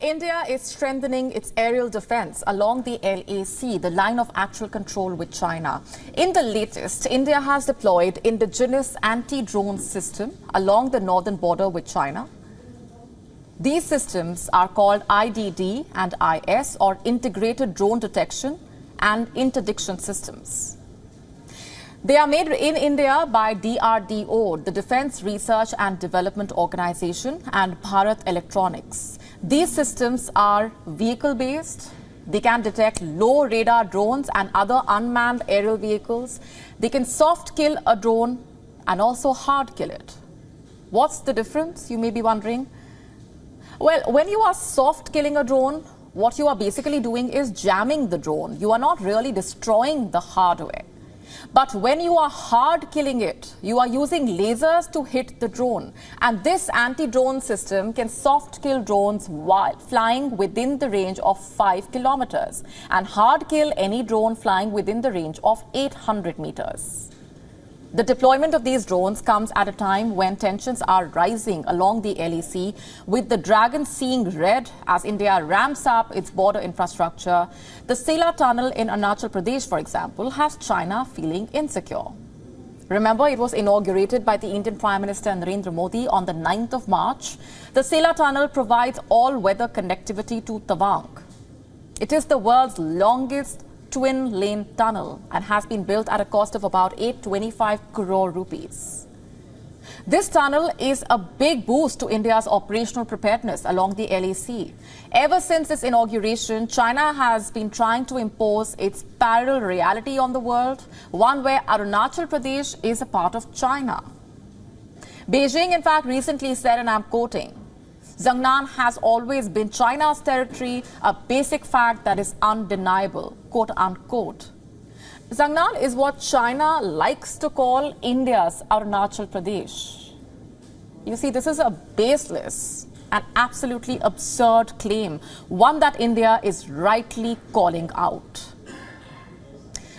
India is strengthening its aerial defense along the LAC, the line of actual control with China. In the latest, India has deployed indigenous anti-drone system along the northern border with China. These systems are called IDD and IS, or Integrated Drone Detection and Interdiction Systems. They are made in India by DRDO, the Defense Research and Development Organization, and Bharat Electronics. These systems are vehicle-based. They can detect low radar drones and other unmanned aerial vehicles. They can soft kill a drone and also hard kill it. What's the difference, you may be wondering? Well, when you are soft killing a drone, what you are basically doing is jamming the drone. You are not really destroying the hardware. But when you are hard killing it, you are using lasers to hit the drone. And this anti-drone system can soft kill drones while flying within the range of 5 kilometers and hard kill any drone flying within the range of 800 meters. The deployment of these drones comes at a time when tensions are rising along the LAC, with the dragon seeing red as India ramps up its border infrastructure. The Sela tunnel in Arunachal Pradesh, for example, has China feeling insecure. Remember, it was inaugurated by the Indian Prime Minister Narendra Modi on the 9th of March. The Sela tunnel provides all-weather connectivity to Tawang. It is the world's longest twin-lane tunnel and has been built at a cost of about 825 crore rupees. This tunnel is a big boost to India's operational preparedness along the LAC. Ever since its inauguration, China has been trying to impose its parallel reality on the world, one where Arunachal Pradesh is a part of China. Beijing, in fact, recently said, and I'm quoting, "Zhangnan has always been China's territory, a basic fact that is undeniable," quote unquote. Zhangnan is what China likes to call India's Arunachal Pradesh. You see, this is a baseless and absolutely absurd claim, one that India is rightly calling out.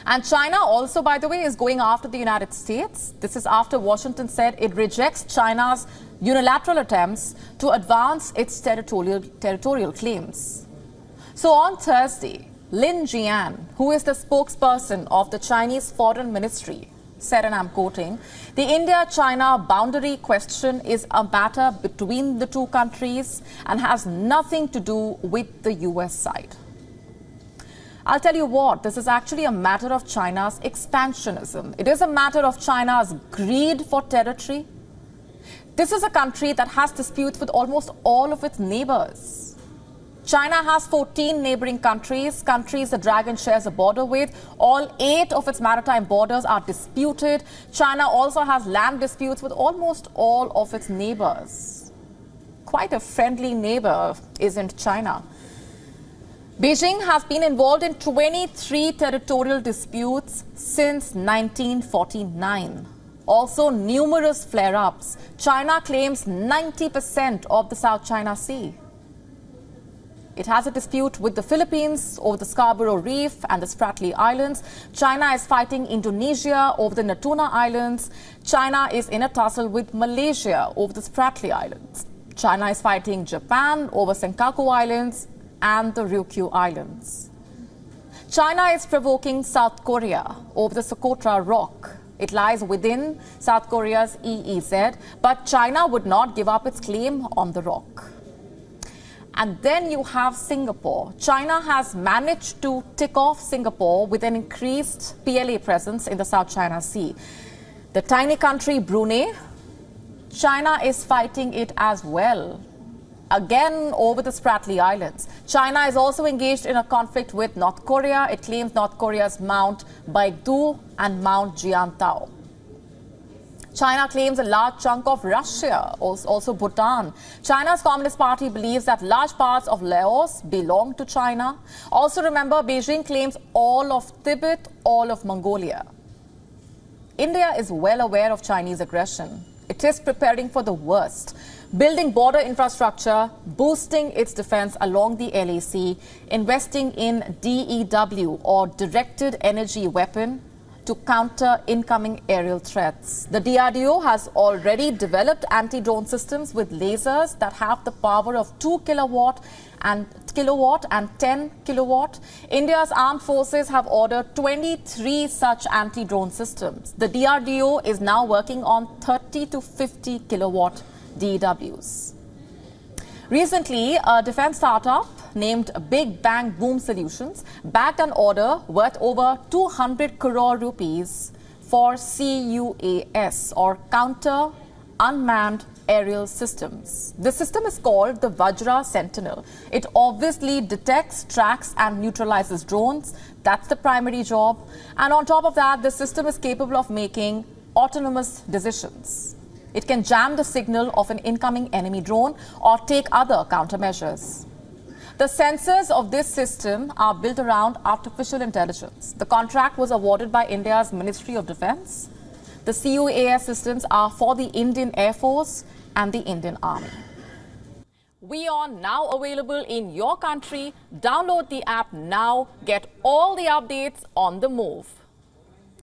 And China also, by the way, is going after the United States. This is after Washington said it rejects China's unilateral attempts to advance its territorial claims. So on Thursday, Lin Jian, who is the spokesperson of the Chinese Foreign Ministry, said, and I'm quoting, "The India-China boundary question is a matter between the two countries and has nothing to do with the US side." I'll tell you what, this is actually a matter of China's expansionism. It is a matter of China's greed for territory. This is a country that has disputes with almost all of its neighbors. China has 14 neighboring countries the dragon shares a border with. All 8 of its maritime borders are disputed. China also has land disputes with almost all of its neighbors. Quite a friendly neighbor, isn't China? Beijing has been involved in 23 territorial disputes since 1949. Also, numerous flare-ups. China claims 90% of the South China Sea. It has a dispute with the Philippines over the Scarborough Reef and the Spratly Islands. China is fighting Indonesia over the Natuna Islands. China is in a tussle with Malaysia over the Spratly Islands. China is fighting Japan over Senkaku Islands and the Ryukyu Islands. China is provoking South Korea over the Socotra Rock. It lies within South Korea's EEZ, but China would not give up its claim on the rock. And then you have Singapore. China has managed to tick off Singapore with an increased PLA presence in the South China Sea. The tiny country Brunei, China is fighting it as well. Again, over the Spratly Islands. China is also engaged in a conflict with North Korea. It claims North Korea's Mount Baekdu and Mount Jiantao. China claims a large chunk of Russia, also Bhutan. China's Communist Party believes that large parts of Laos belong to China. Also remember, Beijing claims all of Tibet, all of Mongolia. India is well aware of Chinese aggression. It is preparing for the worst, building border infrastructure, boosting its defense along the LAC, investing in DEW, or Directed Energy Weapon, to counter incoming aerial threats. The DRDO has already developed anti-drone systems with lasers that have the power of 2 kilowatt and 10 kilowatt. India's armed forces have ordered 23 such anti-drone systems. The DRDO is now working on 30 to 50 kilowatt DWs. Recently, a defense startup named Big Bang Boom Solutions bagged an order worth over 200 crore rupees for CUAS, or Counter Unmanned Aerial Systems. The system is called the Vajra Sentinel. It obviously detects, tracks and neutralizes drones. That's the primary job. And on top of that, the system is capable of making autonomous decisions. It can jam the signal of an incoming enemy drone or take other countermeasures. The sensors of this system are built around artificial intelligence. The contract was awarded by India's Ministry of Defense. The CUAS systems are for the Indian Air Force and the Indian Army. WION now available in your country. Download the app now. Get all the updates on the move.